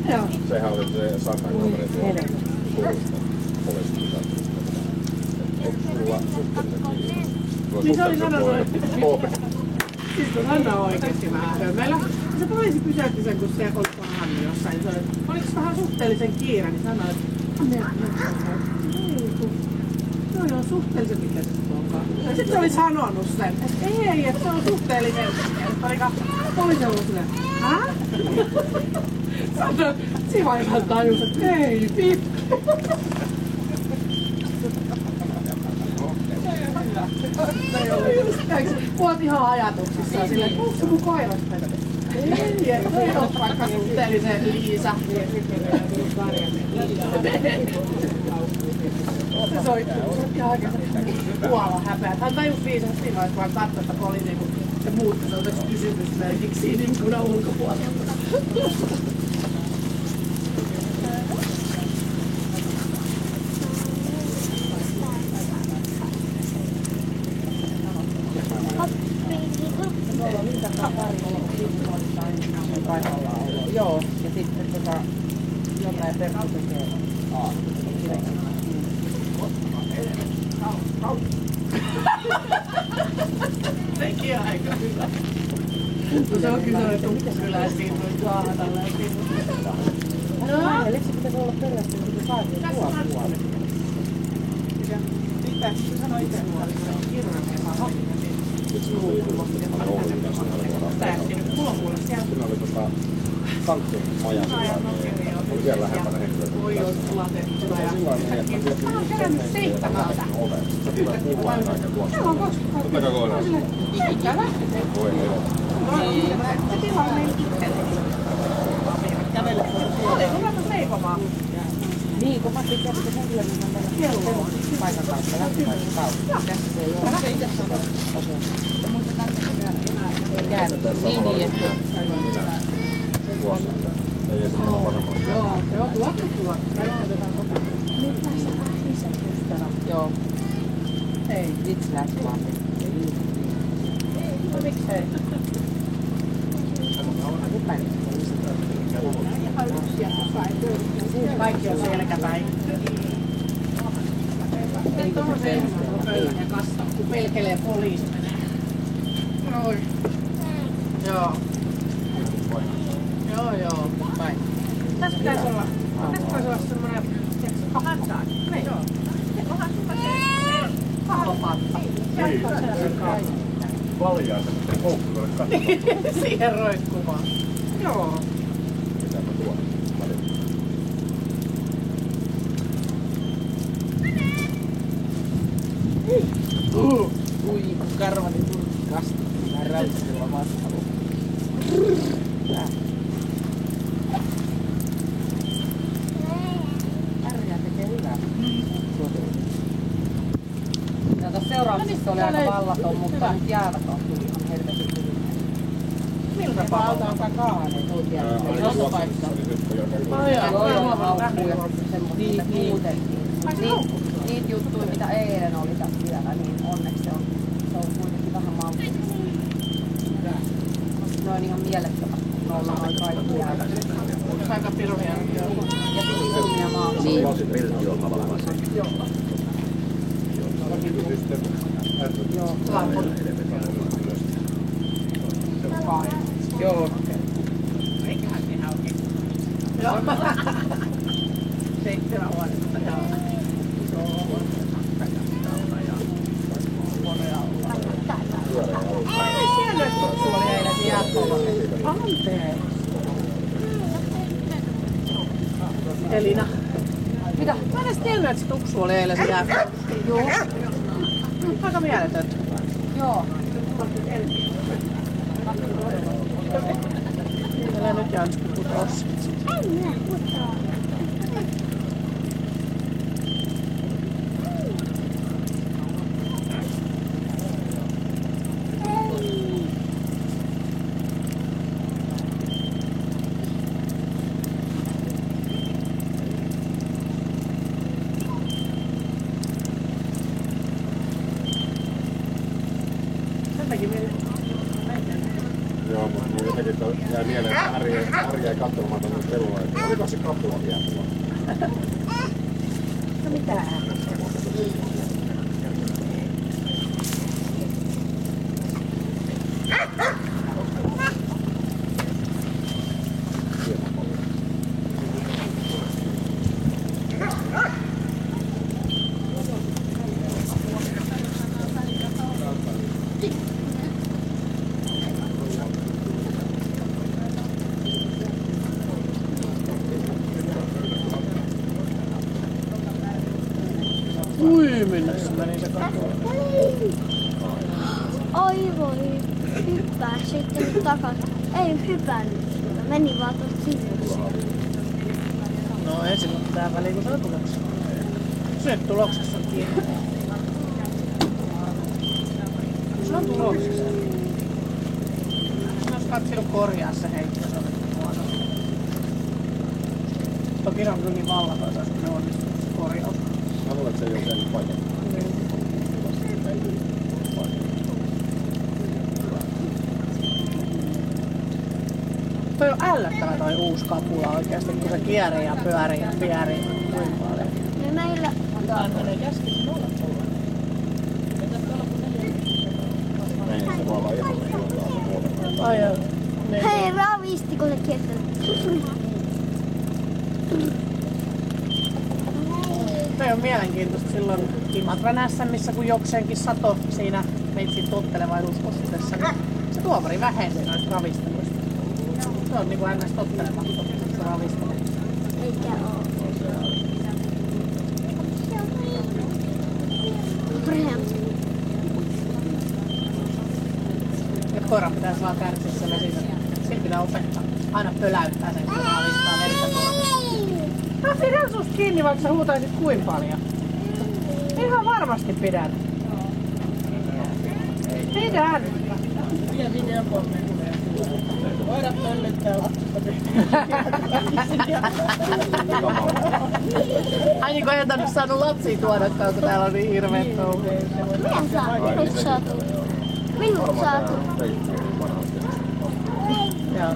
Joo. Sehän oli se Sannan kaverin tuosta poliisista. Onko sulla suhteellisen Niin se oli sanonut. Siis kun Hanna on oikeesti vähän hömelä. Se poliisi pysäytti sen, kun se oli Hanni jossain. Se oli, oliko se vähän suhteellisen kiire, niin sanoi, että joo, suhteellisen mikä se onkaan. Ja sitten se oli sanonut sen, että ei, että se on suhteellisen. Ja poliisi ollut silleen, hä? Sanoi, siinä vaiheessa tajus, että ei vittu. Oot ihan ajatuksissaan silleen, että onko se mun koirasta? Ei ole vaikka suhteellisen Liisa. Se soitti ihan oikeasti puolella häpeä. Hän tajus viisasti siinä vaiheessa, vaan katsoi, että poliisi kun se muutti sellaiseksi kysymysmerkiksi siinä ikkunan ulkopuolella. Joo, ja sitten jotain Perttu tekee Sekin on aika hyvä. Se on kyllä sellainen tukkukylä siinä voi tuohata läpi. No? Eli se pitäisi olla perästä, että se saatiin tuolla puolella. Mitä? Se sanoi itse puolella. Kirjoittaa. Mulla on kuule siellä. Siinä oli Sanktion maja. Oli siellä lähempänä henkilöä. Voi olla sulatettuna ja mä oon kerännyt 7. Siellä on 22. Ikävä. Se tila on meillä itselle. Kävele tuolla. Oli ruveta leipomaan. Niin, kun Matti kävi sen henkilön, niin on meillä paikan kautta, lähtöpaikan kautta. Tässä se ei ole. Lähde itse sanoa. Okei. Ja muistetaan, että se ei käänny. Niin, että... Joo, tuotu. Joo. Ei. Vitsi lähti vaan. No miksei? Kaikki on selkäpäin. Ei tuollaisen pöydän ja kassa, kun pelkelee poliisi menee. Noin. Joo. Joo. Päin. Tässä pitäisi olla semmoinen 8. Niin. Joo. Kahlopatta. Valjaa se koukkuvalle katsomaan. Siihen roikkumaan. Joo. Mitä mä tuon? Ui, kun karvani tuli kasti. Mä räytsellä vastalla. Ärjää tekee hyvää. Ja tuossa seuraavaksessa oli aika vallaton, mutta nyt jäävät on tuli ihan helvetin hyvin. Miltä pahalta? Alta takaa ne tuli Oli luokassa oli tyttö, joka Joo, haukkuu ja semmoista muutenkin. Niitä juttuja, mitä eilen oli tässä vielä, niin onneksi se on kuitenkin vähän malttia. Ne on ihan mielettömästi, kun ollaan noin kaikki jäädä. Aika piruja. Ja tuli ilmiä maa. Niin, piltti on valvassa. Joo. Joo. Eiköhän siinä auki. Joo. 7 vuodesta, joo. Iso Ai, siellä sulla oli eilen se jääpallo. Anteeksi. Elina. Mitä? Mä en edes tiennyt, että se tuksu oli eilen se jääpallo. Joo. Aika mieletöntä. Joo. Älä nyt jää nyt putossa. Joo, mutta jotenkin jäi mieleen, että Harri jäi katsomaan tuonne pelua, että oliko se kapula vielä tuolla? No mitä ääni? Ui, minne se meni se katsoa? Oi voi, hyppää sitten takas. Ei hypännyt, meni vaan tuosta sivuun. No ei sillä mitään väliä, kun se on tuloksessa. Se tuloksessa on kiinni. Se on tuloksessa. Se olisi katsinut korjaa se heitto, se oli huono. Toki on kyllä niin vallatonta, että ne onnistuu korjausta. Mä luulen, että se ei ole sen paikan. Toi on ällöttävä toi uusi kapula oikeesti, kun se kierii ja pyörii ja pyörii kuin paljon. No meillä... Näin se voi olla ihan muuta. Ai joo. Niin. Hei, ravisti kun se kiertää. Toi on mielenkiintoista silloin Imatran SM:ssä, kun jokseenkin sato siinä meitsin tottelevaisuuskostutessa, niin se tuomari vähensi noista ravisteluista. Se on niinku ennäs tottelemattomia se ravistelu. Eikä oo. Ja koiran pitäisi vaan kärsiä se vesissä. Sillä pitää opettaa. Aina pöläyttää sen, kun se ravistaa verta nuorten. Mä pidän susta kiinni, vaikka sä huutaisit kuin paljon. Ihan varmasti pidän. Pidän! Ja videopommeja. Voidaan pöllyttää lapsesta. Ai niin kuin ei tänne saanut lapsia tuodakaan, kun täällä on niin hirveet touhu. Mitä saa? Minut saa tullut. Minut saa tullut. Joo.